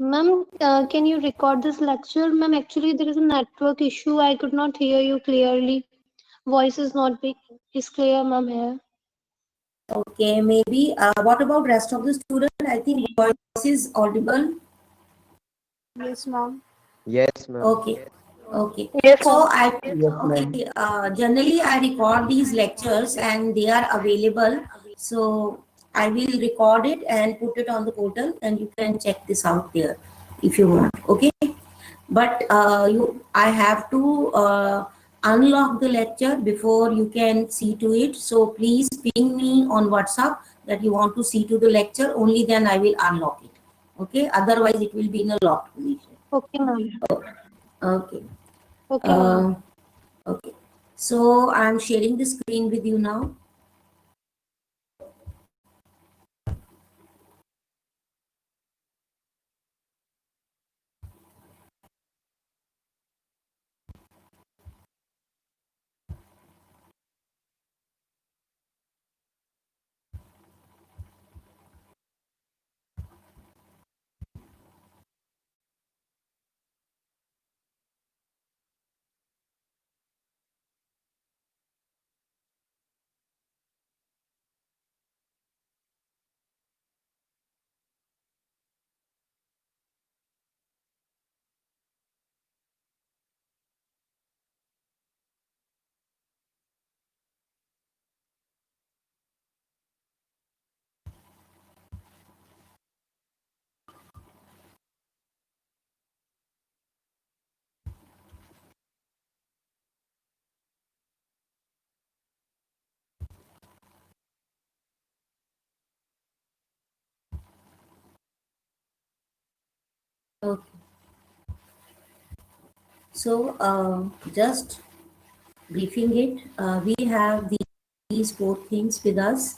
Ma'am, can you record this lecture? Ma'am, actually there is a network issue. I could not hear you clearly. Voice is not being is clear, ma'am, here. Okay, maybe. What about rest of the student? I think voice is audible. Yes, ma'am. Yes, ma'am. Okay. Okay. Yes, So ma'am. generally I record these lectures and they are available. So I will record it and put it on the portal and you can check this out there if you want. Okay. But I have to unlock the lecture before you can see to it. So please ping me on WhatsApp that you want to see to the lecture. Only then I will unlock it. Okay. Otherwise it will be in a locked position. Okay, ma'am. Okay. Okay, ma'am. Okay. So I'm sharing the screen with you now. Okay. So just briefing it, we have these four things with us.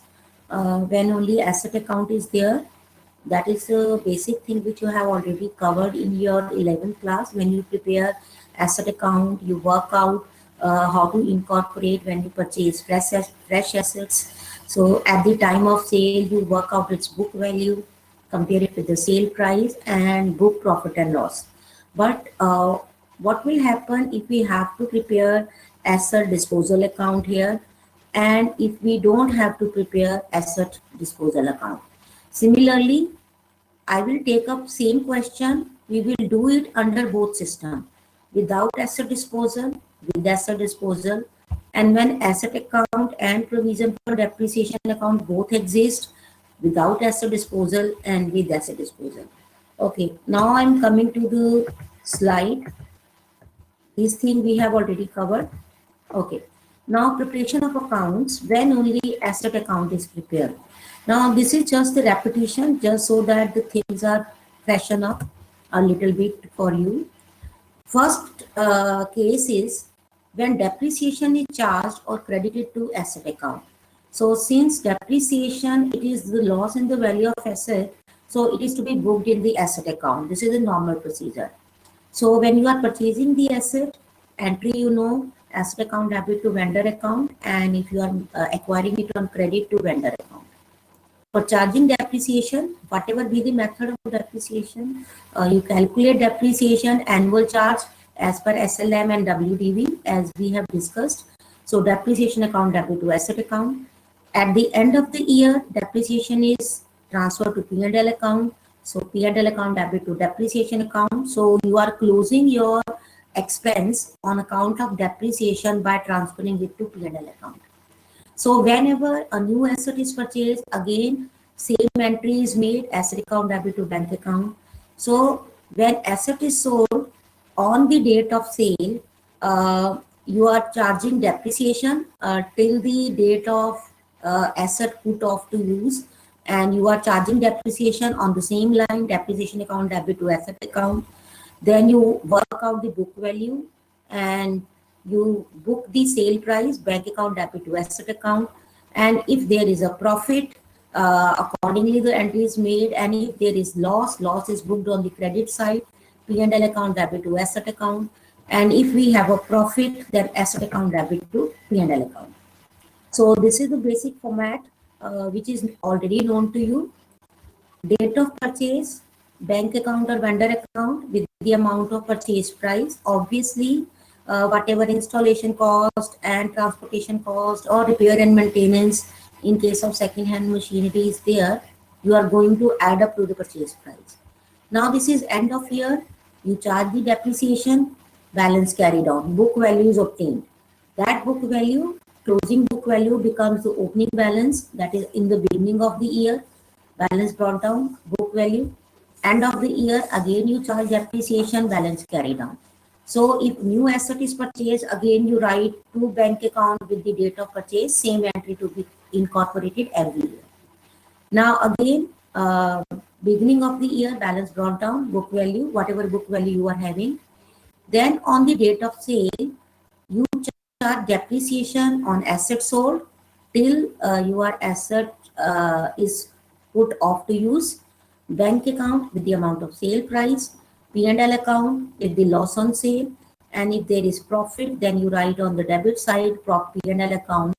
When only asset account is there, that is a basic thing which you have already covered in your 11th class. When you prepare asset account, you work out how to incorporate when you purchase fresh assets. So at the time of sale, you work out its book value, compare it with the sale price, and book profit and loss. But what will happen if we have to prepare asset disposal account here, and if we don't have to prepare asset disposal account? Similarly, I will take up same question. We will do it under both system, without asset disposal, with asset disposal, and when asset account and provision for depreciation account both exist, without asset disposal and with asset disposal. Okay, now I'm coming to the slide. This thing we have already covered. Okay. Now preparation of accounts when only asset account is prepared. Now this is just the repetition just so that the things are freshen up a little bit for you. First case is when depreciation is charged or credited to asset account. So since depreciation, it is the loss in the value of asset, so it is to be booked in the asset account. This is a normal procedure. So when you are purchasing the asset, entry, asset account debit to vendor account, and if you are acquiring it on credit to vendor account. For charging depreciation, whatever be the method of depreciation, you calculate depreciation annual charge as per SLM and WDV as we have discussed. So depreciation account debit to asset account. At the end of the year, depreciation is transferred to P&L account. So P&L account debit to depreciation account. So you are closing your expense on account of depreciation by transferring it to P&L account. So whenever a new asset is purchased, again, same entry is made, asset account debit to bank account. So when asset is sold on the date of sale, you are charging depreciation till the date of asset put off to use, and you are charging depreciation on the same line, depreciation account debit to asset account. Then you work out the book value and you book the sale price, bank account debit to asset account. And if there is a profit, accordingly the entry is made. And if there is loss is booked on the credit side, P&L account debit to asset account. And if we have a profit, then asset account debit to P&L account. So this is the basic format which is already known to you. Date of purchase, bank account or vendor account with the amount of purchase price. Obviously, whatever installation cost and transportation cost or repair and maintenance in case of second-hand machinery is there, you are going to add up to the purchase price. Now this is end of year, you charge the depreciation, balance carried on, book value is obtained. That book value, closing book value becomes the opening balance, that is in the beginning of the year, balance brought down, book value. End of the year, again you charge depreciation, balance carried on. So if new asset is purchased, again you write to bank account with the date of purchase, same entry to be incorporated every year. Now again, beginning of the year, balance brought down, book value, whatever book value you are having. Then on the date of sale, you charge depreciation on asset sold till your asset is put off to use. Bank account with the amount of sale price, P&L account with the loss on sale, and if there is profit, then you write on the debit side, P&L account.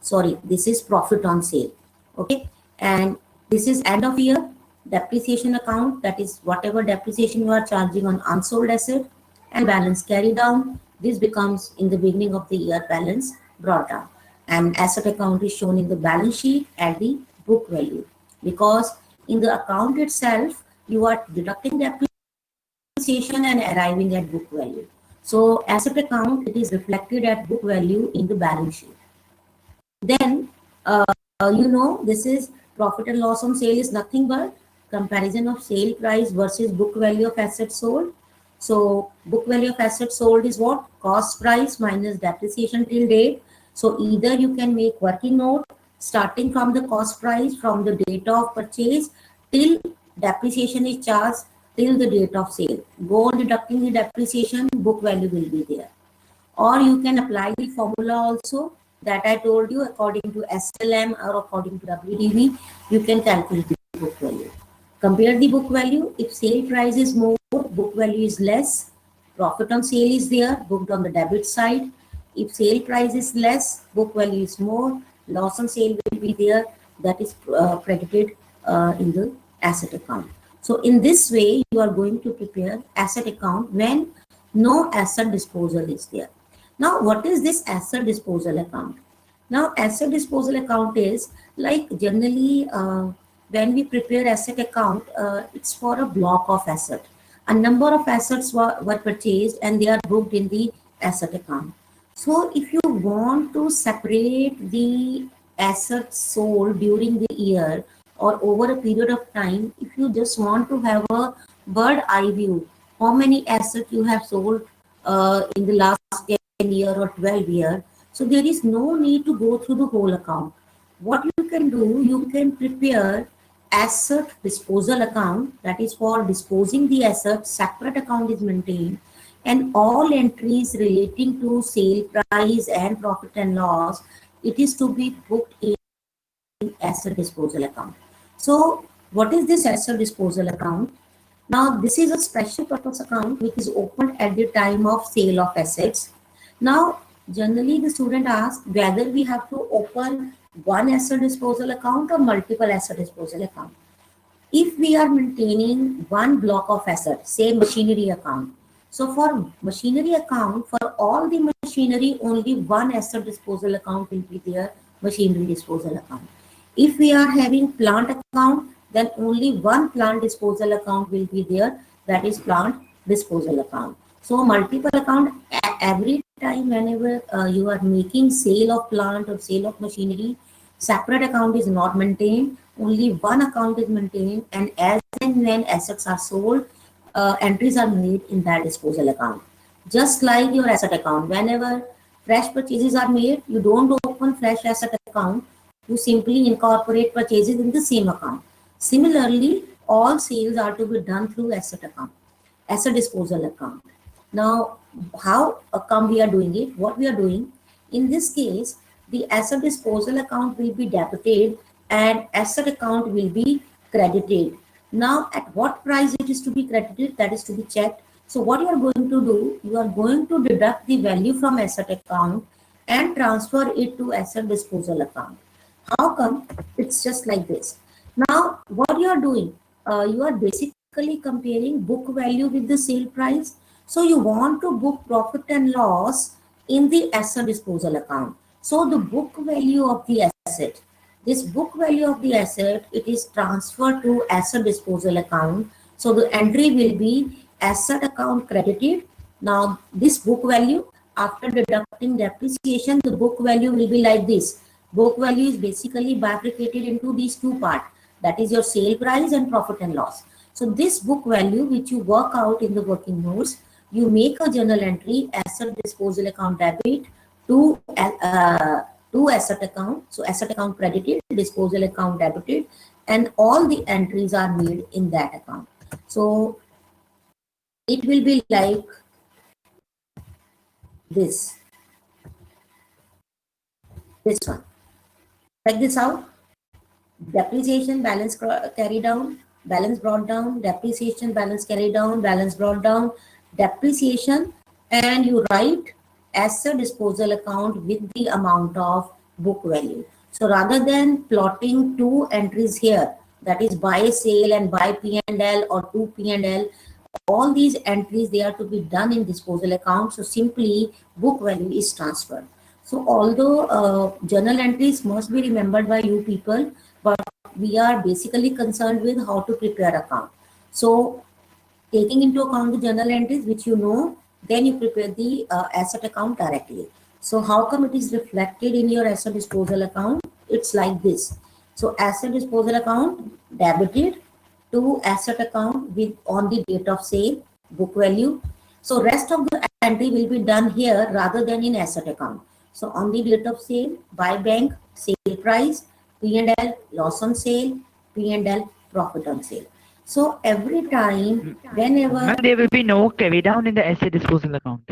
Sorry, this is profit on sale. Okay, and this is end of year depreciation account, that is whatever depreciation you are charging on unsold asset, and balance carried down. This becomes in the beginning of the year balance brought down, and asset account is shown in the balance sheet at the book value, because in the account itself you are deducting depreciation and arriving at book value. So asset account, it is reflected at book value in the balance sheet. Then this is profit and loss on sale is nothing but comparison of sale price versus book value of assets sold. So book value of assets sold is what? Cost price minus depreciation till date. So either you can make working note starting from the cost price from the date of purchase till depreciation is charged till the date of sale. Go on deducting the depreciation, book value will be there. Or you can apply the formula also that I told you, according to SLM or according to WDV, you can calculate the book value. Compare the book value. If sale price is more, book value is less. Profit on sale is there, booked on the debit side. If sale price is less, book value is more. Loss on sale will be there, that is credited in the asset account. So in this way, you are going to prepare asset account when no asset disposal is there. Now, what is this asset disposal account? Now, asset disposal account is like generally when we prepare asset account, it's for a block of asset. A number of assets were purchased and they are booked in the asset account. So, if you want to separate the assets sold during the year or over a period of time, if you just want to have a bird eye view, how many assets you have sold in the last 10 year or 12 year. So there is no need to go through the whole account. What you can do, you can prepare asset disposal account, that is for disposing the asset, separate account is maintained, and all entries relating to sale price and profit and loss, it is to be booked in asset disposal account. So what is this asset disposal account? Now this is a special purpose account which is opened at the time of sale of assets. Now, generally the student asks whether we have to open one asset disposal account or multiple asset disposal account. If we are maintaining one block of assets, say machinery account. So for machinery account, for all the machinery, only one asset disposal account will be there, machinery disposal account. If we are having plant account, then only one plant disposal account will be there, that is plant disposal account. So multiple account, every time whenever you are making sale of plant or sale of machinery, separate account is not maintained, only one account is maintained, and as and when assets are sold, entries are made in that disposal account. Just like your asset account, whenever fresh purchases are made, you don't open fresh asset account, you simply incorporate purchases in the same account. Similarly, all sales are to be done through asset account, asset disposal account. Now, how come we are doing it? What we are doing, in this case, the asset disposal account will be debited and asset account will be credited. Now, at what price it is to be credited, that is to be checked. So what you are going to do, you are going to deduct the value from asset account and transfer it to asset disposal account. How come? It's just like this. Now, what you are doing, you are basically comparing book value with the sale price. So you want to book profit and loss in the asset disposal account. So the book value of the asset, this book value of the asset, it is transferred to asset disposal account. So the entry will be asset account credited. Now this book value, after deducting depreciation, the book value will be like this. Book value is basically bifurcated into these two parts, that is your sale price and profit and loss. So this book value which you work out in the working notes, you make a journal entry, asset disposal account debit to asset account. So asset account credited, disposal account debited, and all the entries are made in that account. So it will be like this one. Check this out. Depreciation balance carry down, balance brought down, depreciation balance carry down, balance brought down, depreciation, and you write asset disposal account with the amount of book value. So rather than plotting two entries here, that is buy sale and buy P&L or two P&L, all these entries, they are to be done in disposal account. So simply book value is transferred. So although journal entries must be remembered by you people, but we are basically concerned with how to prepare account. So taking into account the journal entries which you know, then you prepare the asset account directly. So how come it is reflected in your asset disposal account? It's like this. So asset disposal account debited to asset account with on the date of sale, book value. So rest of the entry will be done here rather than in asset account. So on the date of sale, buy bank, sale price, P&L, loss on sale, P&L, profit on sale. So every time, whenever... Ma'am, there will be no carry down in the asset disposal account.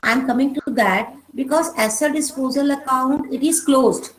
I'm coming to that because asset disposal account, it is closed.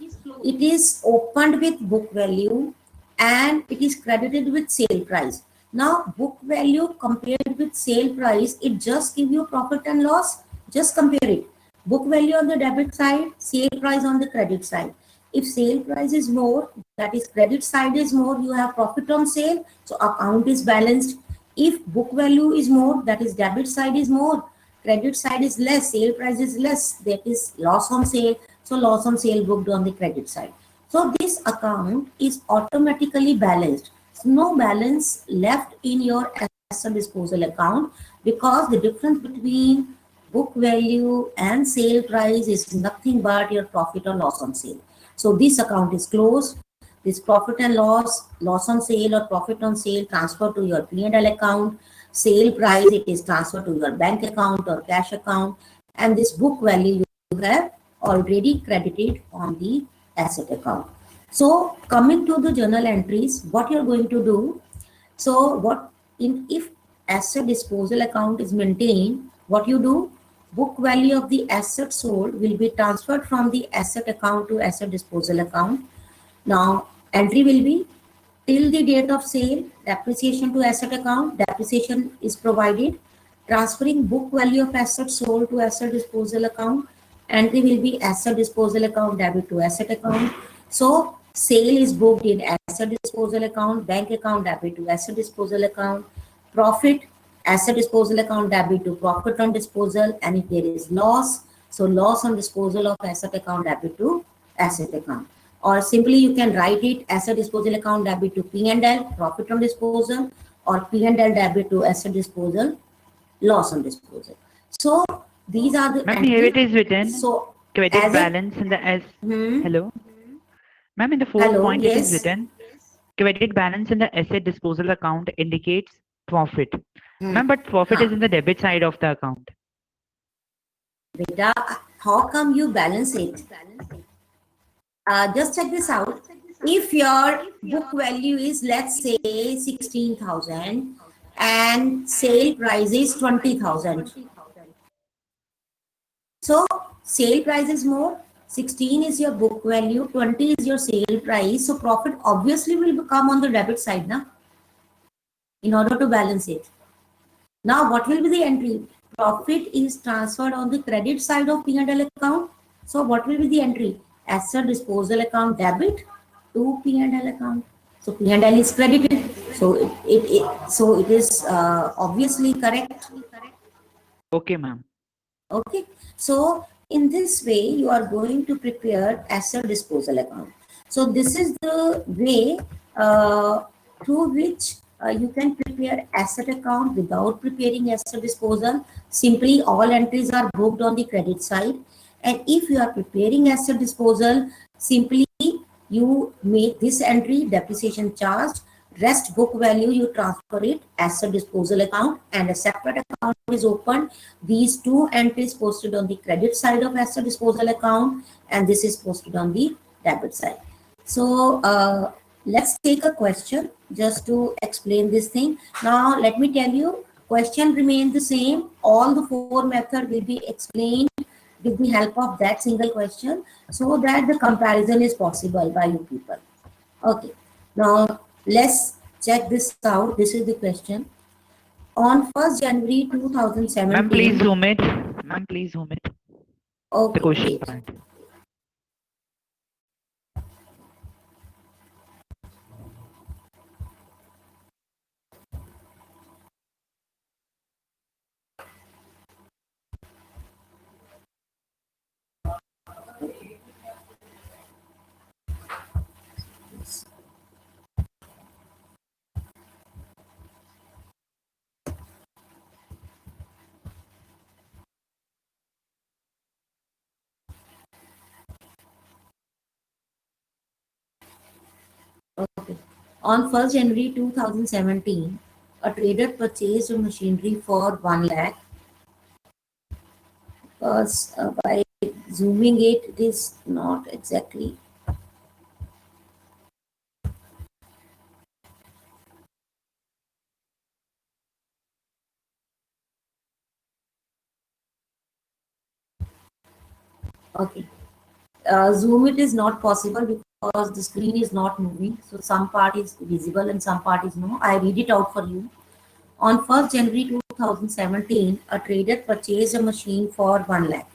It is opened with book value and it is credited with sale price. Now, book value compared with sale price, it just give you profit and loss. Just compare it. Book value on the debit side, sale price on the credit side. If sale price is more, that is credit side is more, you have profit on sale, so account is balanced. If book value is more, that is debit side is more, credit side is less, sale price is less, that is loss on sale, so loss on sale booked on the credit side. So this account is automatically balanced. So no balance left in your asset disposal account because the difference between book value and sale price is nothing but your profit or loss on sale. So this account is closed. This profit and loss, loss on sale or profit on sale transfer to your P&L account. Sale price, it is transferred to your bank account or cash account. And this book value you have already credited on the asset account. So coming to the journal entries, what you're going to do. So if asset disposal account is maintained, what you do, book value of the asset sold will be transferred from the asset account to asset disposal account. Now entry will be till the date of sale, depreciation to asset account, depreciation is provided, transferring book value of asset sold to asset disposal account, entry will be asset disposal account debit to asset account. So sale is booked in asset disposal account, bank account debit to asset disposal account, profit, asset disposal account debit to profit on disposal, and if there is loss, so loss on disposal of asset account debit to asset account. Or simply you can write it asset disposal account debit to P&L, profit on disposal, or P&L debit to asset disposal, loss on disposal. So these are the Ma'am, here it is written. So Credit balance in the Hello. Ma'am, in the fourth point it is written. Credit balance in the asset disposal account indicates profit. Ma'am, but profit is in the debit side of the account. Beta, how come you balance it? Just check this out. If your book value is, let's say, 16,000 and sale price is 20,000. So sale price is more, 16 is your book value, 20 is your sale price. So profit obviously will come on the debit side now, in order to balance it. Now what will be the entry? Profit is transferred on the credit side of P&L account. So what will be the entry? Asset disposal account debit to P&L account. So P&L is credited. So it is obviously correct. Okay, ma'am. Okay. So in this way, you are going to prepare asset disposal account. So this is the way through which you can prepare asset account without preparing asset disposal. Simply all entries are booked on the credit side. And if you are preparing asset disposal, simply you make this entry depreciation charged, rest book value you transfer it asset disposal account, and a separate account is opened. These two entries posted on the credit side of asset disposal account, and this is posted on the debit side. So let's take a question just to explain this thing. Now let me tell you, question remain the same. All the four methods will be explained with the help of that single question, so that the comparison is possible by you people. Okay, now let's check this out. This is the question. On 1st January Ma'am, please 2017. zoom it. Ma'am, please zoom it. The Okay, question great. part. Okay. On 1st January 2017, a trader purchased a machinery for 1 lakh. Because by zooming it, it is not exactly. Okay. Zoom it is not possible because the screen is not moving. So some part is visible and some part is no. I read it out for you. On 1st January 2017, a trader purchased a machine for 1 lakh.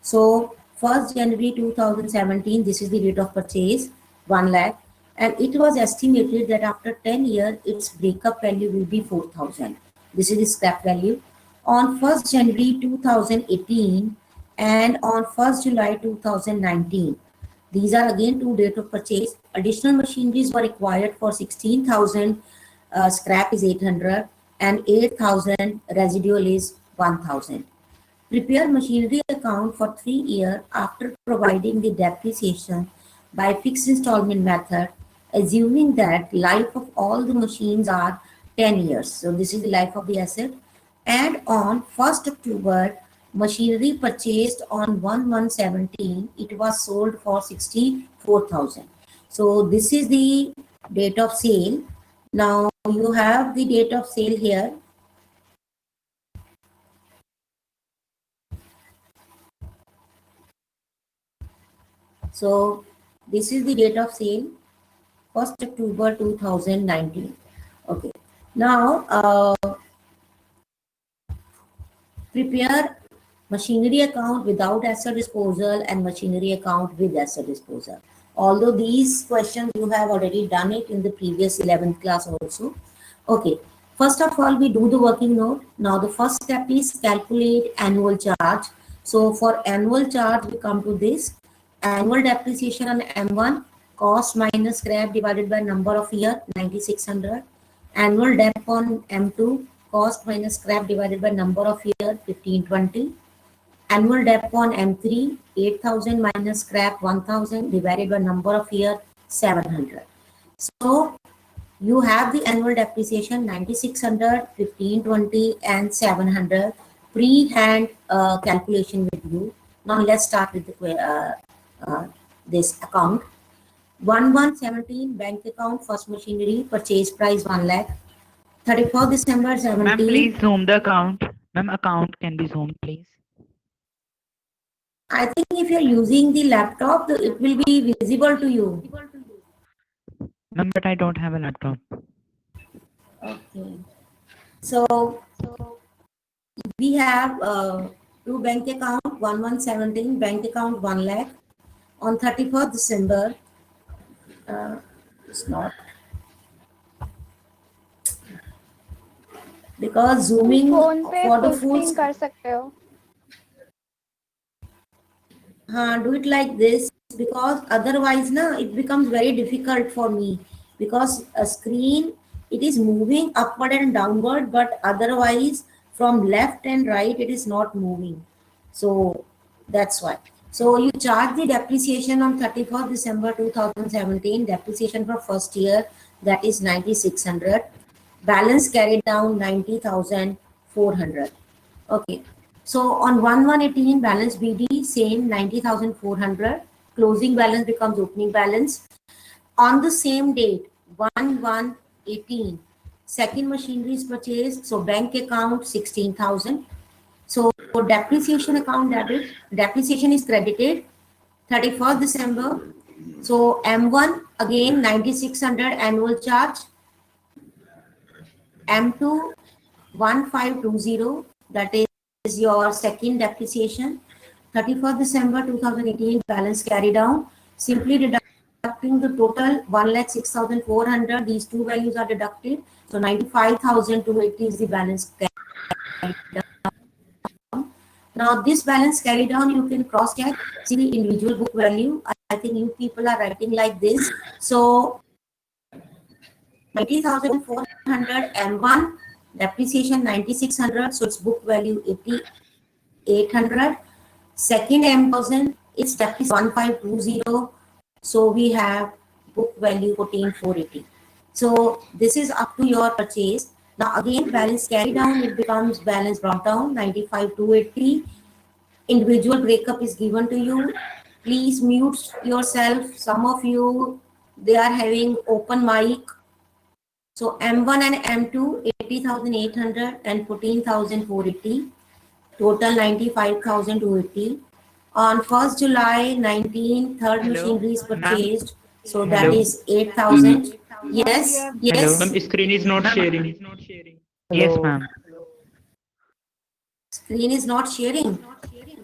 So 1st January 2017, this is the date of purchase, 1 lakh. And it was estimated that after 10 years, its breakup value will be 4,000. This is the scrap value. On 1st January 2018 and on 1st July 2019, these are again two date of purchase. Additional machineries were required for 16,000, scrap is 800, and 8,000 residual is 1,000. Prepare machinery account for 3 years after providing the depreciation by fixed installment method, assuming that life of all the machines are 10 years. So this is the life of the asset. And on 1st October, machinery purchased on 1/1/17, it was sold for 64,000. So this is the date of sale. Now you have the date of sale here. So this is the date of sale, 1st October 2019. Okay. Now prepare machinery account without asset disposal and machinery account with asset disposal. Although these questions you have already done it in the previous 11th class also. Okay. First of all, we do the working note. Now the first step is calculate annual charge. So for annual charge, we come to this. Annual depreciation on M1, cost minus scrap divided by number of year, 9,600. Annual dep on M2, cost minus scrap divided by number of year, 1,520. Annual dep on M3, 8,000 minus scrap, 1,000 divided by number of year, 700. So you have the annual depreciation 9,600, 1,520, and 700 pre-hand calculation with you. Now let's start with the this account. 1/1/17 bank account, first machinery, purchase price 1 lakh. 31st December Ma'am, 17. please zoom the account. Ma'am, account can be zoomed, please. I think if you're using the laptop, it will be visible to you. Ma'am, but I don't have a laptop. Okay. So we have two bank account, 1/1/17 bank account 1 lakh. On 31st December, it's not. because zooming phone पे for the full full screen कर सकते हो. do it like this, because otherwise it becomes very difficult for me, because a screen, it is moving upward and downward, but otherwise from left and right it is not moving. So that's why. So you charge the depreciation on 31st December 2017, depreciation for first year, that is 9600. Balance carried down 90,400. Okay. So on 1/1/18 balance BD, same 90,400. Closing balance becomes opening balance. On the same date, 1/1/18, second machinery is purchased. So bank account 16,000. So depreciation account debit, depreciation is credited 31st December. So M1 again 9600 annual charge. M2 1520, that is your second depreciation. 31st December 2018 balance carry down. Simply deducting the total 1,06,400. These two values are deducted. So 95,280 is the balance carried down. Now this balance carry down, you can cross check, see the individual book value. I think you people are writing like this. So 90,400 M1, depreciation 9,600, so its book value 8,800. Second M1000, its depreciation 1,520, so we have book value 14,480. So this is up to your purchase. Now again, balance carry down, it becomes balance brought down 95,280. Individual breakup is given to you. Please mute yourself. Some of you, they are having open mic. So M1 and M2, 80,800 and 14,480, total 95,280. On 1st July 19, third Hello, machinery is ma'am. purchased. So that Hello. is 8,000. Yes, yes. Hello. Screen is not sharing. Yes, ma'am. Screen is not sharing.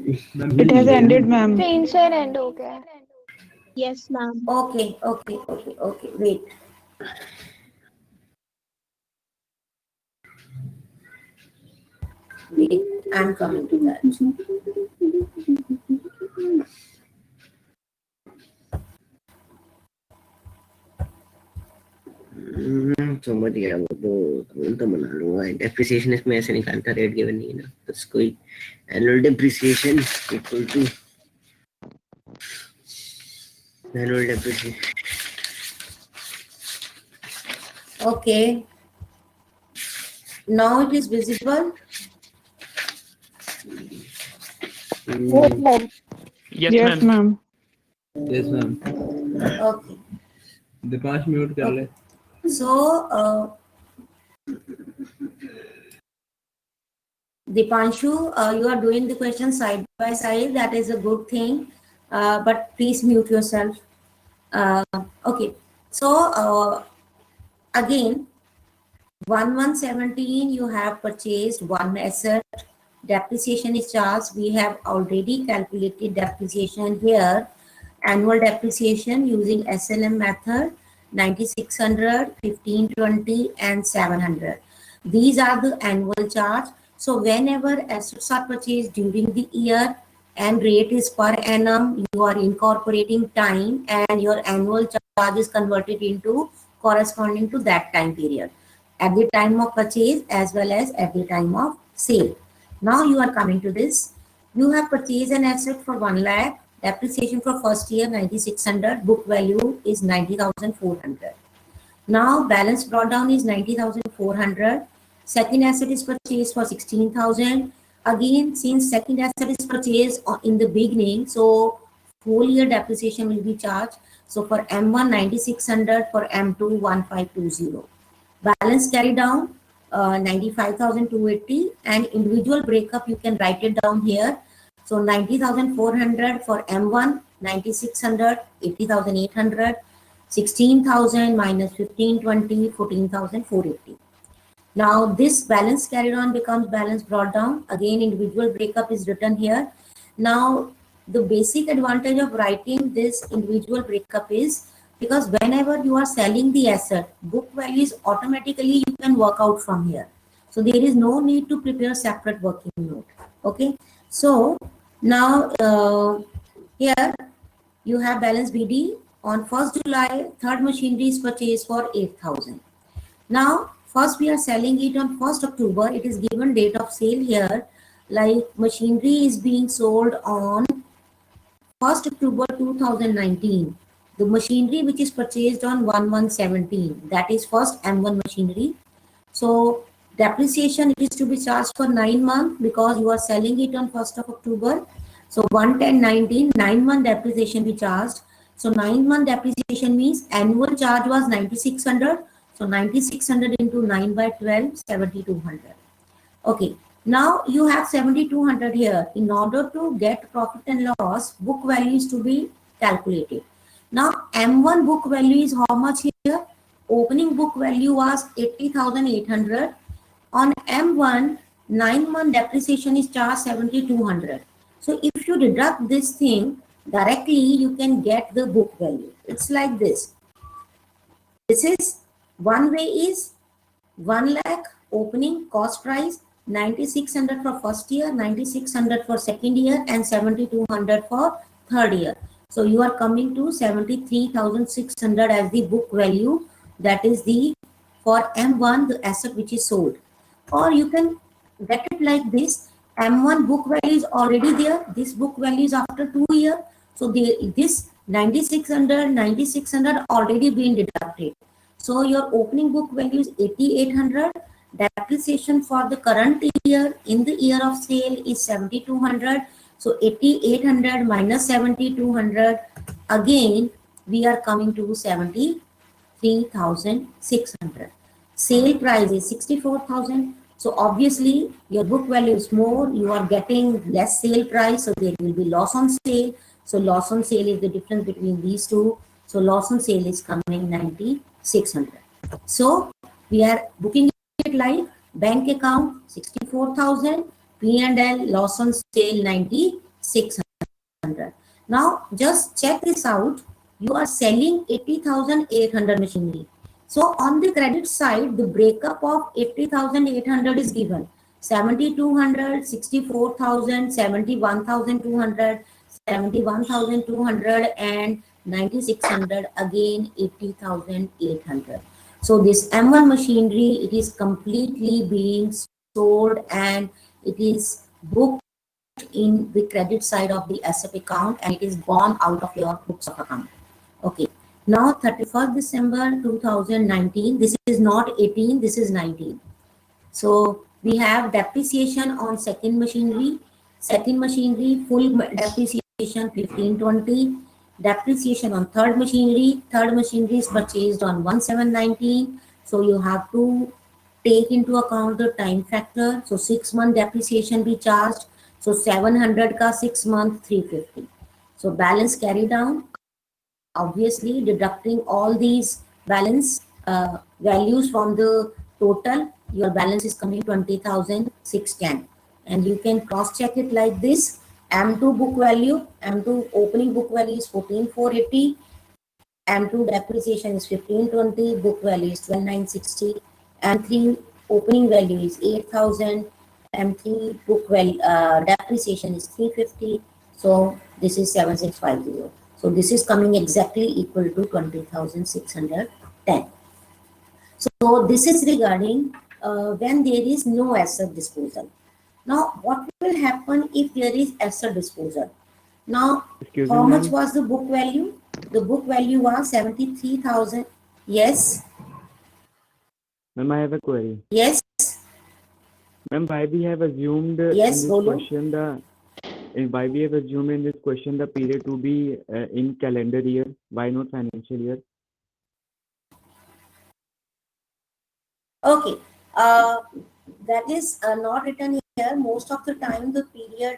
It has ended, ma'am. Screen share and हो गया है. Yes, ma'am. Okay. Wait. Wait, I'm coming to that. समझ गया, वो तो बना लूंगा. Depreciation इसमें ऐसे निकालता, रेट गिवन नहीं है ना, तो कोई annual depreciation equal to annual depreciation. Okay. Now it is visible. Yes, ma'am. Yes, ma'am. Okay. Dipash mute कर ले. So, Dipanshu, you are doing the question side by side. That is a good thing. But please mute yourself. Okay. So, again, 1/1/17, you have purchased one asset. Depreciation is charged. We have already calculated depreciation here. Annual depreciation using SLM method, 9,600, 1,520, and 700. These are the annual charge. So whenever assets are purchased during the year and rate is per annum, you are incorporating time and your annual charge is converted into corresponding to that time period at the time of purchase as well as at the time of sale. Now you are coming to this. You have purchased an asset for 1 lakh. Depreciation for first year 9,600. Book value is 90,400. Now balance brought down is 90,400. Second asset is purchased for 16,000. Again, since second asset is purchased in the beginning, so whole year depreciation will be charged. So for M1 9,600, for M2 1520. Balance carry down 95,280, and individual breakup you can write it down here. So 90,400 for M1, 9,600, 80,800, 16,000 minus 1,520, 14,480. Now this balance carried on becomes balance brought down. Again, individual breakup is written here. Now the basic advantage of writing this individual breakup is because whenever you are selling the asset, book values automatically you can work out from here. So there is no need to prepare separate working note. Okay. So now here you have balance BD on 1st July, third machinery is purchased for 8,000. Now, first we are selling it on 1st October. It is given date of sale here. Like machinery is being sold on 1st October 2019. The machinery which is purchased on 1/1/17, that is first M1 machinery. So depreciation it is to be charged for 9 months because you are selling it on 1st of October. So 1/10/19, 9-month depreciation be charged. So 9-month depreciation means annual charge was 9,600. So 9,600 into 9/12, 7,200. Okay. Now you have 7,200 here. In order to get profit and loss, book value is to be calculated. Now M1 book value is how much here? Opening book value was 80,800. On M1, 9-month depreciation is charged 7,200. So if you deduct this thing directly, you can get the book value. It's like this. This is one way is 1 lakh opening cost price, 9,600 for first year, 9,600 for second year, and 7,200 for third year. So you are coming to 73,600 as the book value. That is the for M1 the asset which is sold. Or you can get it like this. M1 book value is already there. This book value is after 2 years. So this 9,600 already been deducted. So your opening book value is 8,800. Depreciation for the current year in the year of sale is 7,200. So 8,800 minus 7,200. Again, we are coming to 73,600. Sale price is 64,000. So obviously your book value is more. You are getting less sale price. So there will be loss on sale. So loss on sale is the difference between these two. So loss on sale is coming 9,600. So we are booking it like bank account 64,000, P&L loss on sale 9,600. Now just check this out. You are selling 80,800 machinery. So on the credit side, the breakup of 80,800 is given. 7,200, 64,000, 71,200, 71,200 and 9,600, again 80,800. So this M1 machinery, it is completely being sold and it is booked in the credit side of the asset account and it is gone out of your books of account. Okay. Now 31st December 2019, this is not 18, this is 19. So we have depreciation on second machinery full depreciation 1520. Depreciation on third machinery is purchased on 1/7/19. So you have to take into account the time factor. So 6-month depreciation be charged. So 700 ka 6 month 350. So balance carry down. Obviously deducting all these balance values from the total, your balance is coming 20,610. And you can cross check it like this. M2 book value, M2 opening book value is 14,480. M2 depreciation is 1520, book value is 12,960. M3 opening value is 8,000. M3 book value depreciation is 350. So this is 7,650. So this is coming exactly equal to 20,610. So this is regarding when there is no asset disposal. Now, what will happen if there is asset disposal? Now, how much was the book value? The book value was 73,000. Yes. Ma'am, I have a query. Yes. Ma'am, why we have assumed Yes, in this question the period to be in calendar year? Why not financial year? Okay. That is not written here. Most of the time, the period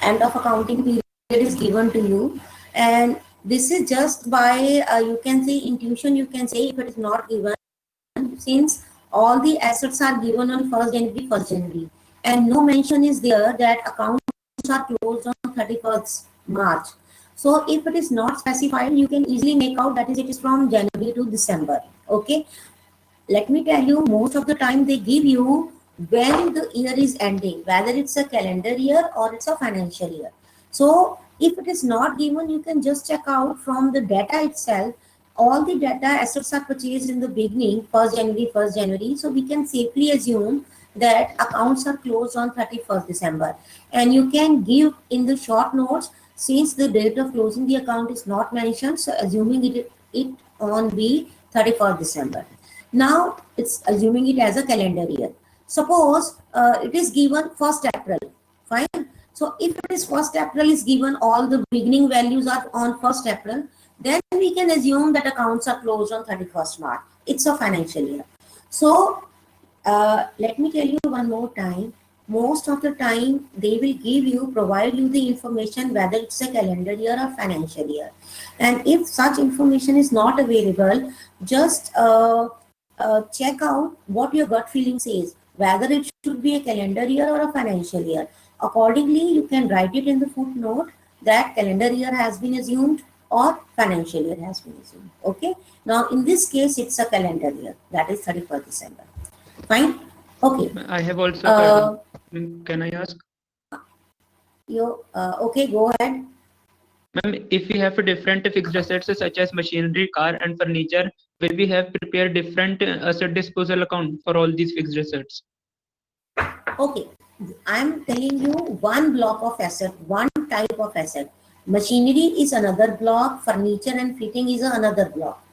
end of accounting period is given to you, and this is just by you can say intuition. You can say if it is not given, since all the assets are given on 1st January, and no mention is there that accounts are closed on 31st March. So if it is not specified, you can easily make out that is it is from January to December. Okay. let me tell you, most of the time they give you when the year is ending, whether it's a calendar year or it's a financial year. So if it is not given, you can just check out from the data itself. All the data assets are purchased in the beginning, 1st January, 1st January. So we can safely assume that accounts are closed on 31st December. And you can give in the short notes, since the date of closing the account is not mentioned, so assuming it on the 31st December. Now it's assuming it as a calendar year. Suppose it is given 1st April, fine. So if it is 1st April is given, all the beginning values are on 1st April, then we can assume that accounts are closed on 31st March. It's a financial year. So let me tell you one more time. Most of the time they will provide you the information whether it's a calendar year or financial year. And if such information is not available, just check out what your gut feeling says, whether it should be a calendar year or a financial year. Accordingly, you can write it in the footnote that calendar year has been assumed or financial year has been assumed. Okay. Now, in this case, it's a calendar year, that is 31st December. Fine. Okay. I have also. Can I ask? Okay, go ahead. Ma'am, if we have different fixed assets such as machinery, car, and furniture, will we have prepared different asset disposal account for all these fixed assets? Okay, I'm telling you one block of asset, one type of asset. Machinery is another block, furniture and fitting is another block.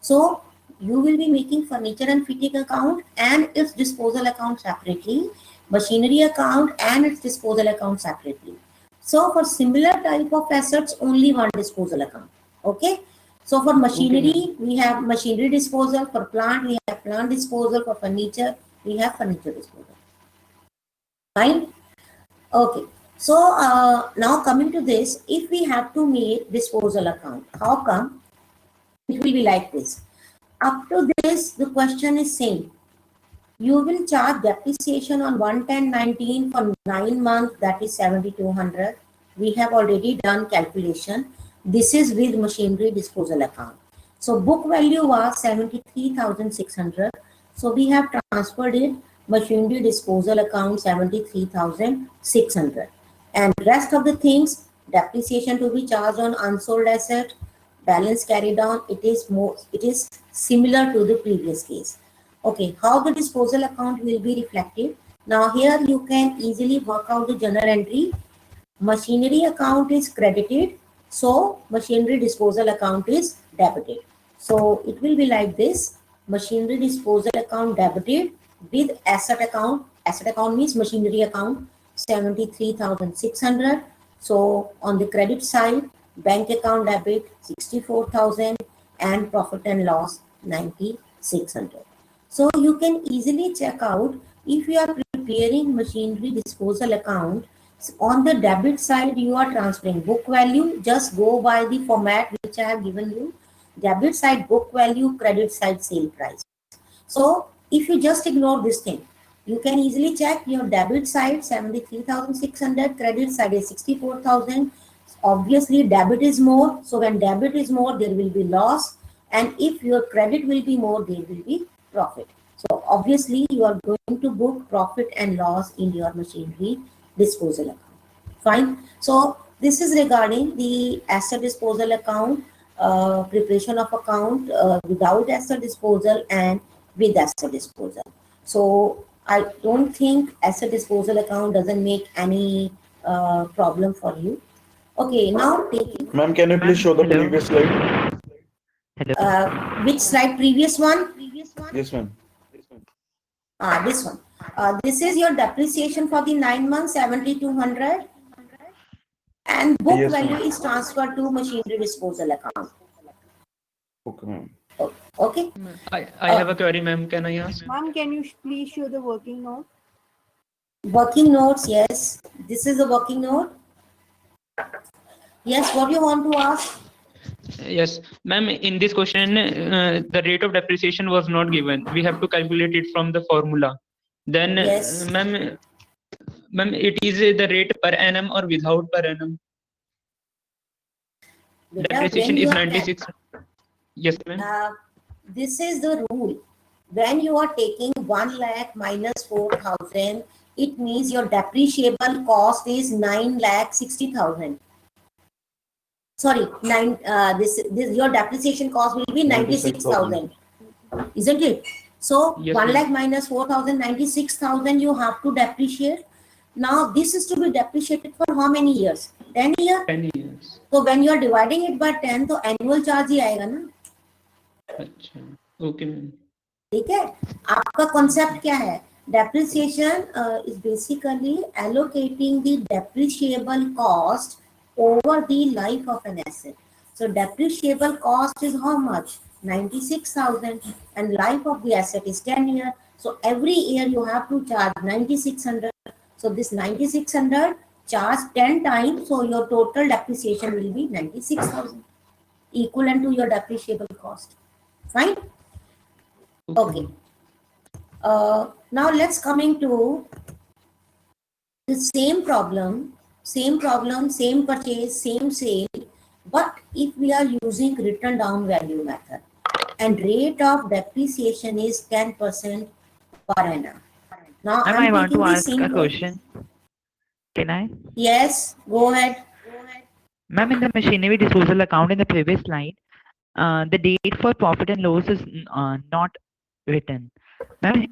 So you will be making furniture and fitting account and its disposal account separately, machinery account and its disposal account separately. So for similar type of assets, only one disposal account. Okay. So for machinery, we have machinery disposal. For plant, we have plant disposal. For furniture, we have furniture disposal. Fine. Okay. So now coming to this, if we have to make disposal account, how come? It will be like this. Up to this, the question is same. You will charge depreciation on 1/10/19 for 9 months, that is 7,200. We have already done calculation. This is with machinery disposal account. So book value was 73,600. So we have transferred it machinery disposal account 73,600. And rest of the things, depreciation to be charged on unsold asset, balance carried on, it is similar to the previous case. Okay, how the disposal account will be reflected? Now here you can easily work out the journal entry. Machinery account is credited, so machinery disposal account is debited. So it will be like this: machinery disposal account debited with asset account. Asset account means machinery account 73,600. So on the credit side, bank account debit 64,000 and profit and loss 9,600. So you can easily check out if you are preparing machinery disposal account. On the debit side, you are transferring book value. Just go by the format which I have given you. Debit side book value, credit side sale price. So if you just ignore this thing, you can easily check your debit side 73,600, credit side is 64,000. Obviously debit is more. So when debit is more, there will be loss. And if your credit will be more, there will be profit. So obviously you are going to book profit and loss in your machinery disposal account. Fine. So this is regarding the asset disposal account, preparation of account without asset disposal and with asset disposal. So I don't think asset disposal account doesn't make any problem for you. Okay, now take. Ma'am, can you please show the previous slide? Hello. Which slide? Previous one? Yes, ma'am. This one. This is your depreciation for the 9 months, 7,200. And book value is transferred to machinery disposal account. Okay, ma'am. Okay. I have a query, ma'am. Can I ask? Ma'am, can you please show the working note? Working notes, yes. This is the working note. Yes, what do you want to ask? Yes, ma'am. In this question, the rate of depreciation was not given. We have to calculate it from the formula. Then, Yes. ma'am, it is the rate per annum or without per annum? Beta, Depreciation is 96. Yes, ma'am. This is the rule. when you are taking 1 lakh minus 4,000, it means your depreciable cost is 9,60,000. Sorry, your depreciation cost will be 96,000, isn't it? So Yes, 1 ma'am. lakh minus 4,000, 96,000 you have to depreciate. Now this is to be depreciated for how many years? 10 years. 10 years. So when you are dividing it by 10, तो annual charge ही आएगा ना. अच्छा, okay, ma'am. ठीक है, आपका concept क्या है? Depreciation is basically allocating the depreciable cost over the life of an asset. So depreciable cost is how much? 96,000, and life of the asset is 10 years. So every year you have to charge 9,600. So this 9,600 charge 10 times, so your total depreciation will be 96,000, equivalent to your depreciable cost. Fine? Okay. Now let's coming to the same problem, same purchase, same sale, but if we are using written down value method and rate of depreciation is 10% per annum. Now Ma'am, I want to ask a question. Can I? Yes, go ahead. Ma'am, in the machinery disposal account in the previous slide, the date for profit and loss is not written. Ma'am,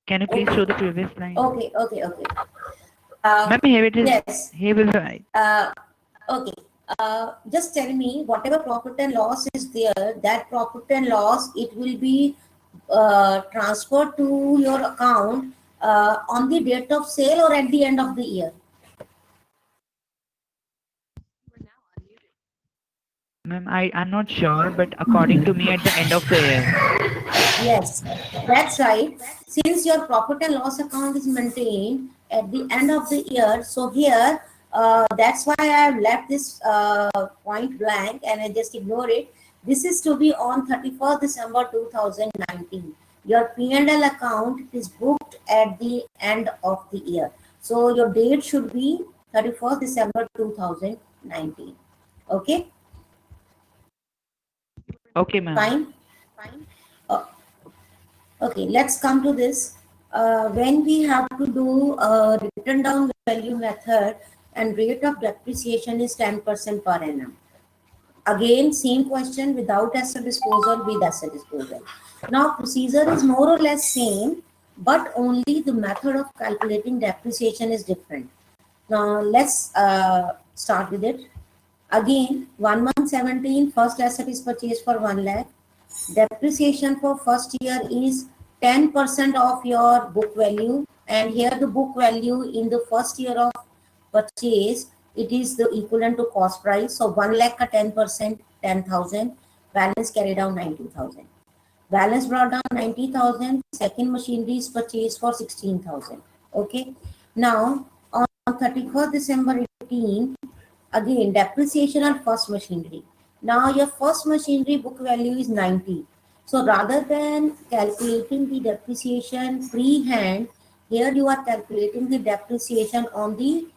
can you please show the previous slide? Okay. Ma'am, here it is. Yes. Here will write. Okay. Just tell me whatever profit and loss is there, that profit and loss, it will be transferred to your account on the date of sale or at the end of the year. Ma'am, I'm not sure, but according to me, at the end of the year. Yes, that's right. Since your profit and loss account is maintained at the end of the year, so here, that's why I have left this point blank and I just ignore it. This is to be on 31st December 2019. Your P&L account is booked at the end of the year. So your date should be 31st December 2019. Okay? Okay, ma'am. Fine. Okay, let's come to this. When we have to do a written down value method and rate of depreciation is 10% per annum. Again, same question without asset disposal, with asset disposal. Now, procedure is more or less same, but only the method of calculating depreciation is different. Now, let's start with it. Again, 1 month 17, first asset is purchased for 1 lakh. Depreciation for first year is 10% of your book value, and here the book value in the first year of purchase, it is the equivalent to cost price. So 1 lakh ka 10%, 10,000, balance carried down 90,000. Balance brought down 90,000, second machinery is purchased for 16,000. Okay. Now on 31st December 18, again depreciation on first machinery. Now your first machinery book value is 90. So rather than calculating the depreciation freehand, here you are calculating the depreciation on the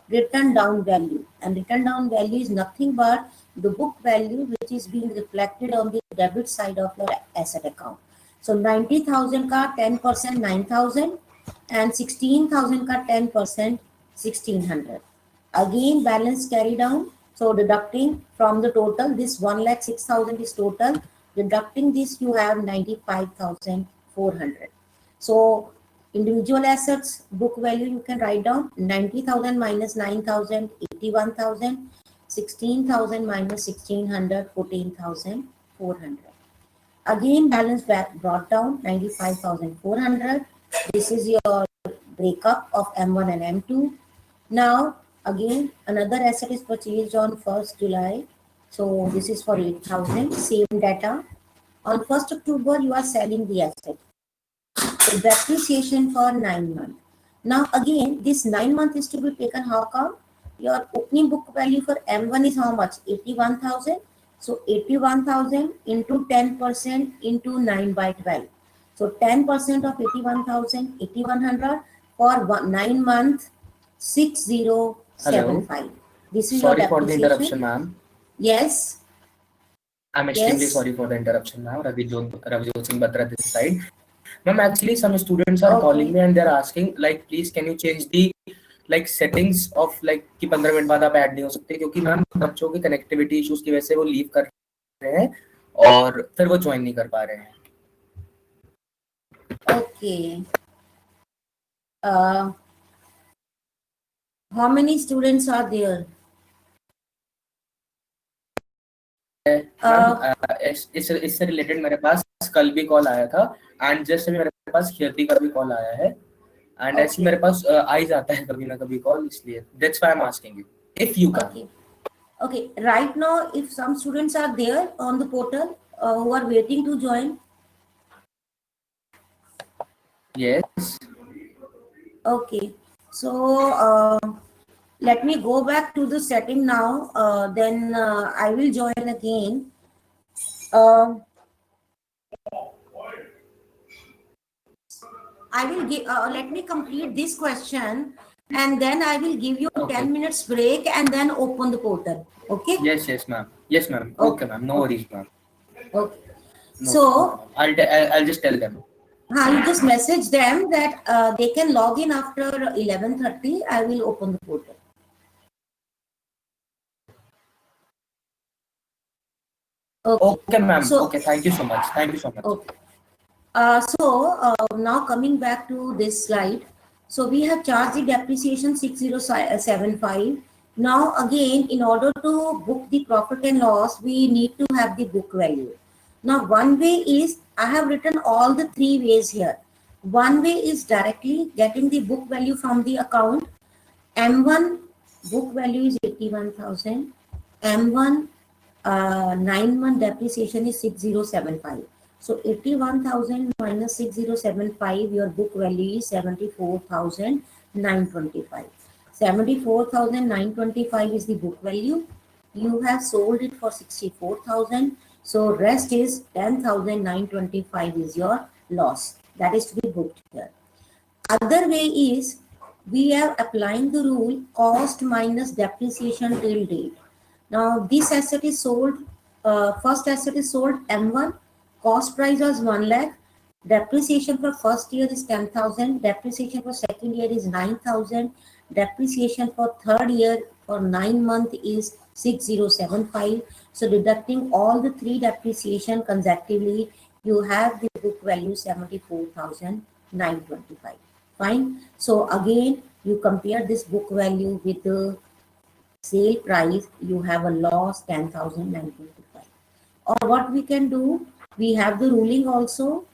written down value. And written down value is nothing but the book value which is being reflected on the debit side of your asset account. So 90,000 ka 10% 9,000 and 16,000 ka 10% 1,600. Again balance carry down. So deducting from the total, this 1,06,000 is total. Deducting this, you have 95,400. So individual assets book value you can write down 90,000 minus 9,000, 81,000, 16,000 minus 1,600, 14,400. Again balance back brought down 95,400. This is your breakup of M1 and M2. Now again, another asset is purchased on 1st July. So this is for 8,000, same data. On 1st October, you are selling the asset. So depreciation for 9 months. Now again, this 9 months is to be taken how come? Your opening book value for M1 is how much? 81,000. So 81,000 into 10% into 9 by 12. So 10% of 81,000, 8,100 for 9 months, 6,075. This is Sorry your for the depreciation. interruption, ma'am. Yes. I'm extremely Yes. sorry for the interruption now. Ravijot Singh Batra this side. Ma'am, actually some students are Okay. calling me and they're asking like, please can you change the like settings of like कि 15 minute बाद आप add नहीं हो सकते क्योंकि ma'am बच्चों की connectivity issues की वजह से वो लीव कर रहे हैं और फिर वो ज्वाइन नहीं कर पा रहे हैं. Okay. How many students are there? इससे रिलेटेड मेरे पास कल भी कॉल आया था एंड जस्ट अभी मेरे पास कीर्ति का भी कॉल आया है एंड ऐसे मेरे पास आ ही जाता है कभी ना कभी कॉल, इसलिए that's why I am asking you if you can. Okay, right now if some students are there on the portal who are waiting to join. Yes. Okay, so let me go back to the setting now, then I will join again. I will give, let me complete this question and then I will give you 10 minutes break and then open the portal. Okay? Yes, ma'am. Yes, ma'am. Okay, ma'am. No worries, ma'am. Okay. No, So, I'll just tell them. You just message them that they can log in after 11:30. I will open the portal. Okay, ma'am. So, okay, thank you so much. Thank you so much. Okay. Now coming back to this slide. So we have charged the depreciation 6075. Now again, in order to book the profit and loss, we need to have the book value. Now one way is, I have written all the three ways here. One way is directly getting the book value from the account. M1 book value is 81,000. M1 9-month depreciation is 6075. So 81,000 minus 6075, your book value is 74,925. 74,925 is the book value. You have sold it for 64,000. So rest is 10,925 is your loss. That is to be booked here. Other way is, we are applying the rule cost minus depreciation till date. Now this asset is sold, first asset is sold M1, cost price was 1 lakh, depreciation for first year is 10,000, depreciation for second year is 9,000, depreciation for third year for 9 months is 6075. So deducting all the three depreciation consecutively, you have the book value 74,925. Fine. So again, you compare this book value with the sale price, you have a loss 10,925. Or what we can do, we have the ruling also.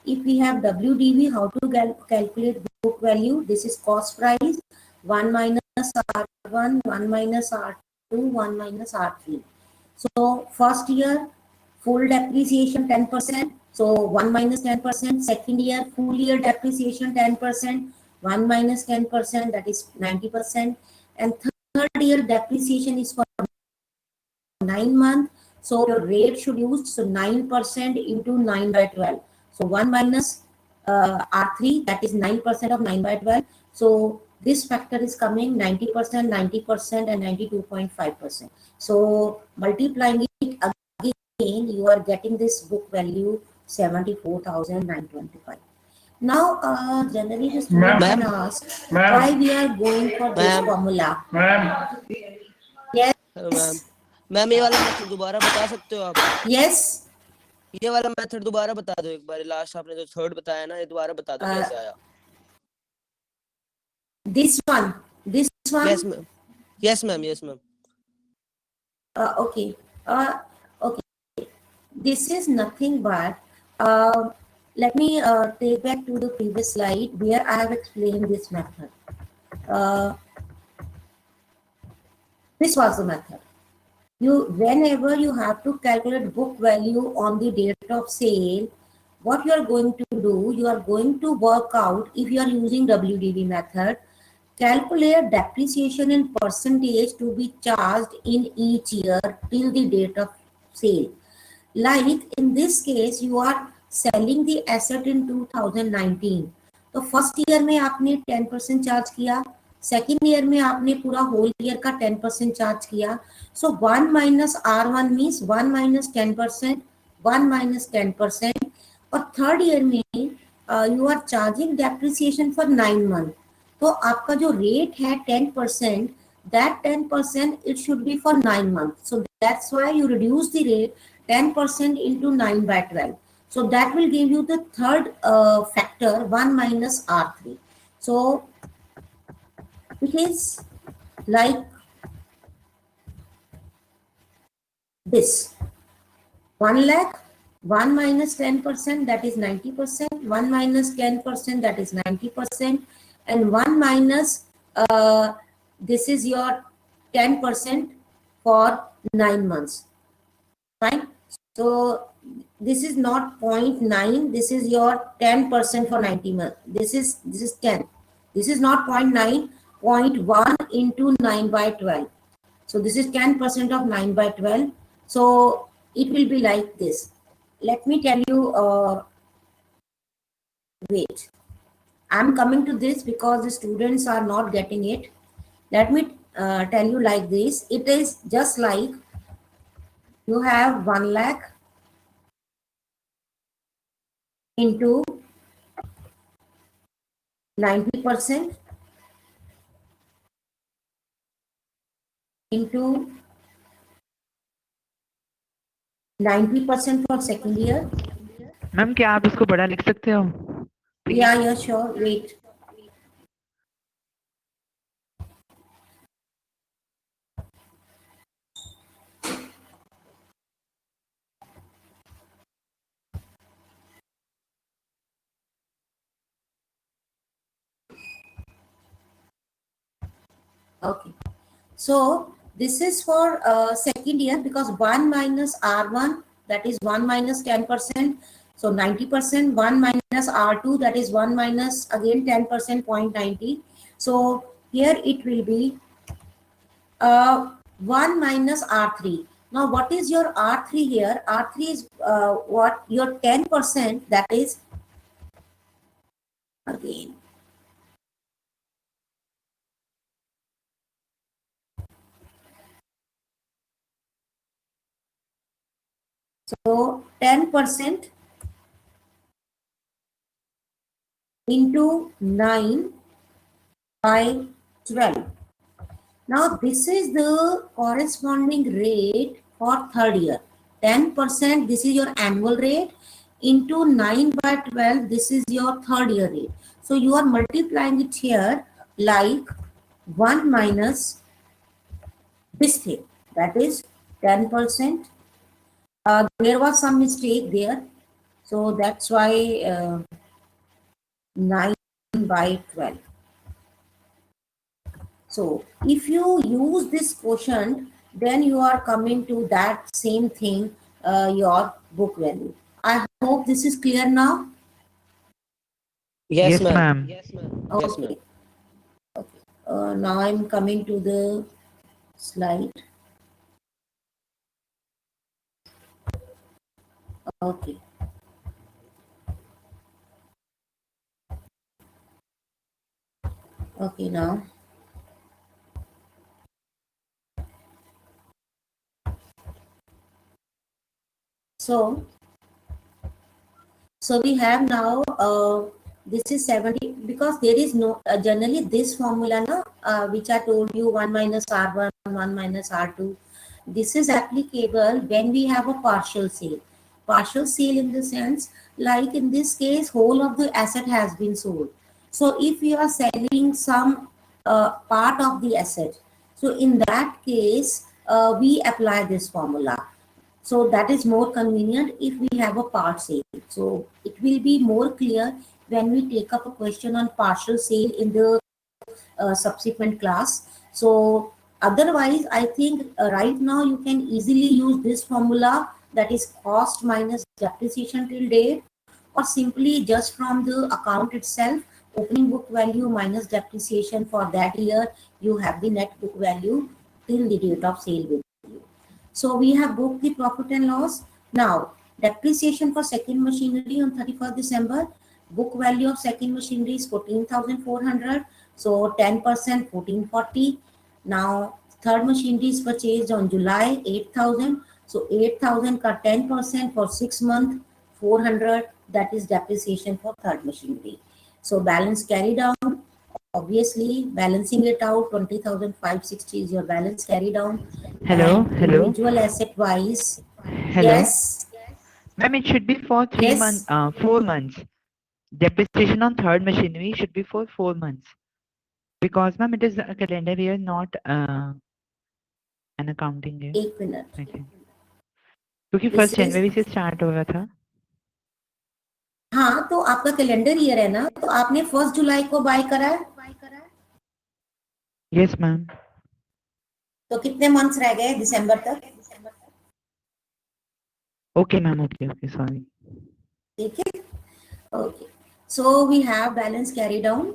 If we have WDV, how to calculate book value? This is cost price, 1 minus R1, 1 minus R2, 1 minus R3. So first year, full depreciation 10%. So 1 minus 10%. Second year, full year depreciation 10%. 1 minus 10%, that is 90%. And third year depreciation is for 9 months. So your rate should use, so 9% into 9 by 12. So 1 minus R3, that is 9% of 9 by 12. So this factor is coming 90%, 90% and 92.5%. So multiplying it again, you are getting this book value 74,925. Now, generally the students can ask why we are going for this formula. Yes. Ma'am ये वाला method दोबारा बता सकते हो आप? Yes. ये वाला method दोबारा बता दो एक बार, लास्ट आपने जो थर्ड बताया ना, ये दोबारा बता दो कैसे आया? This one. Yes ma'am. Yes ma'am. Okay. Okay. This is nothing but, let me take back to the previous slide where I have explained this method. This was the method. Whenever you have to calculate book value on the date of sale, what you are going to do, you are going to work out, if you are using WDV method, calculate depreciation in percentage to be charged in each year till the date of sale. Like in this case, you are selling the asset in 2019. तो first year में आपने 10% charge किया, second year में आपने पूरा whole year का 10% charge किया. So 1 minus R1 means 1 minus 10%, 1 minus 10%. और थर्ड ईयर में you are charging depreciation for 9 months. तो आपका जो रेट है 10%, that 10% it should be for 9 months. So that's why you reduce the rate 10% into 9 by 12. So that will give you the third factor, 1 minus R3. So it is like this. 1 lakh, 1 minus 10%, that is 90%, 1 minus 10%, that is 90%, and 1 minus, this is your 10% for 9 months, right? So this is not 0.9, this is your 10% for 90 months. This is 10. This is not 0.9, 0.1 into 9 by 12. So this is 10% of 9 by 12. So it will be like this. Let me tell you, wait. I'm coming to this because the students are not getting it. Let me tell you like this. It is just like you have 1 lakh into 90% into 90% for second year. Ma'am क्या आप इसको बड़ा लिख सकते हो? Yeah, sure. Wait. Okay. So this is for second year because 1 minus R1, that is 1 minus 10%. So 90%, 1 minus R2, that is 1 minus again 10%, 0.90. So here it will be 1 minus R3. Now what is your R3 here? R3 is what? Your 10%, that is again. So 10% into 9 by 12. Now this is the corresponding rate for third year. 10%, this is your annual rate, into 9 by 12, this is your third year rate. So you are multiplying it here like 1 minus this thing, that is 10%. There was some mistake there. So that's why 9 by 12. So if you use this quotient, then you are coming to that same thing, your book value. I hope this is clear now. Yes, Yes, ma'am. Yes, ma'am. Okay. Yes, ma'am. Okay. Now I'm coming to the slide. Okay. Okay, now. So we have now, this is 70, because there is no, generally this formula, which I told you, 1 minus R1, 1 minus R2, this is applicable when we have a partial sale. Partial sale in the sense, like in this case, whole of the asset has been sold. So if you are selling some part of the asset, so in that case, we apply this formula. So that is more convenient if we have a part sale. So it will be more clear when we take up a question on partial sale in the subsequent class. So otherwise, I think right now you can easily use this formula, that is cost minus depreciation till date, or simply just from the account itself, opening book value minus depreciation for that year, you have the net book value till the date of sale with you. So we have booked the profit and loss. Now, depreciation for second machinery on 31st December. book value of second machinery is 14,400. So 10%, 1440. Now third machinery is purchased on July, 8,000. So 8,000 ka 10% for 6 months, 400. That is depreciation for third machinery. So balance carried down. Obviously, balancing it out, 20,560 is your balance carried down. Hello, And hello. individual asset wise, Hello. yes. Ma'am, it should be for 3 months, 4 months. Depreciation on third machinery should be for 4 months. Because ma'am, it is a calendar year, not an accounting year. एक minute, I think. क्योंकि This 1 is- जनवरी से start हो रहा था. हाँ, तो आपका calendar year है ना, तो आपने 1 जुलाई को बाय करा है, Yes, ma'am. तो कितने मंथ्स रह गए दिसंबर तक? Okay, ma'am. Okay, sorry. ठीक है, okay. So we have balance carried down.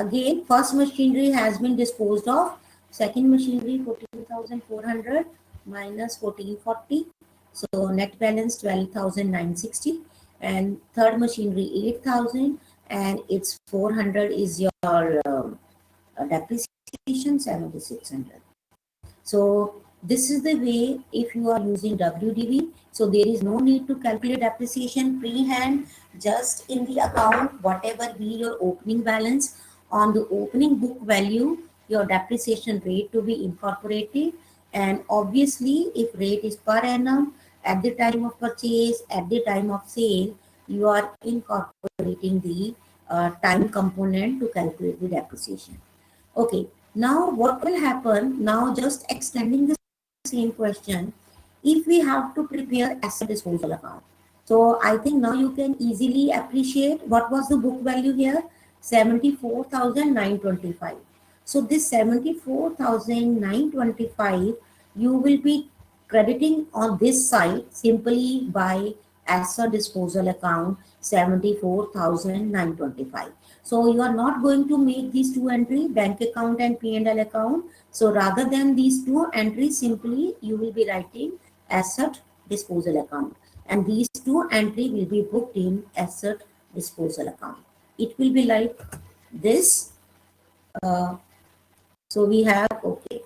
Again, first machinery has been disposed of. Second machinery 14,400 minus 1440. So net balance 12,960. And third machinery 8,000, and its 400 is your depreciation 7,600. So this is the way if you are using WDV. So there is no need to calculate depreciation pre-hand. Just in the account, whatever be your opening balance, on the opening book value, your depreciation rate to be incorporated. And obviously, if rate is per annum, at the time of purchase, at the time of sale, you are incorporating the time component to calculate the depreciation. Okay, now what will happen? Now just extending the same question, if we have to prepare asset disposal account. So I think now you can easily appreciate what was the book value here, 74,925. So this 74,925, you will be crediting on this side simply by asset disposal account 74,925. So you are not going to make these two entries, bank account and P&L account. So rather than these two entries, simply you will be writing asset disposal account, and these two entries will be booked in asset disposal account. It will be like this. So we have, okay,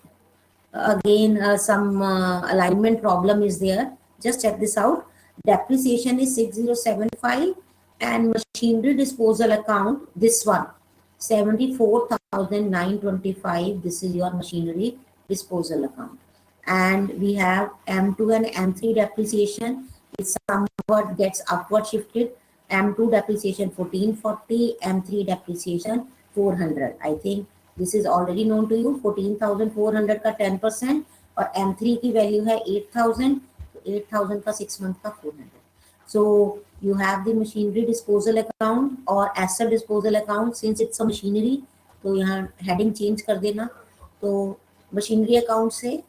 again some alignment problem is there. Just check this out. Depreciation is 6075, and machinery disposal account, this one, 74,925. This is your machinery disposal account. And we have M2 and M3 depreciation. It somewhat gets upward shifted. M2 depreciation 1440, M3 depreciation 400. I think this is already known to you. 14,400 का 10% और M3 की value है 8,000. 8,000 का 6 month का 400. So you have the machinery disposal account or asset disposal account. Since it's a machinery, तो यहाँ heading change कर देना. तो machinery account से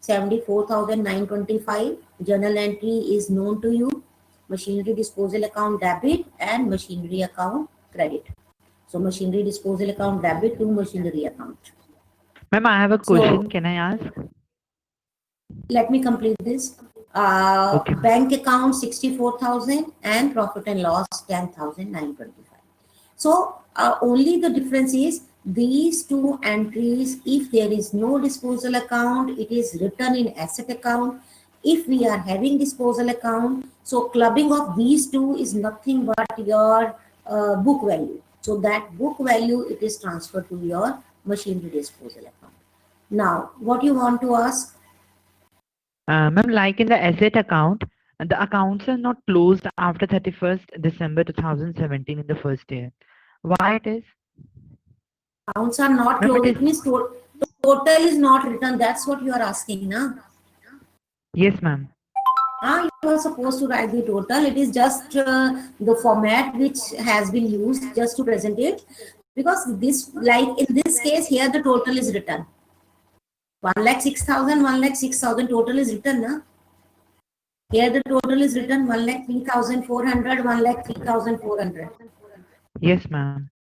74,925 journal entry is known to you. Machinery disposal account debit and machinery account credit. So machinery disposal account debit to machinery account. Ma'am, I have a question. Can I ask? Let me complete this. Okay. Bank account 64,000 and profit and loss 10,925. So only the difference is these two entries. If there is no disposal account, it is written in asset account. If we are having disposal account, so clubbing of these two is nothing but your book value. So that book value, it is transferred to your machinery disposal account. Now, what you want to ask? Ma'am, like in the asset account, the accounts are not closed after 31st December 2017 in the first year. Why it is? Accounts are not closed. It means total is not written. That's what you are asking, na? Yes, ma'am. You are supposed to write the total. It is just the format which has been used just to present it. Because this, like in this case, here the total is written. 1,06,000, 1,06,000 total is written, na? Here the total is written 1,03,400, 1,03,400. Yes, ma'am.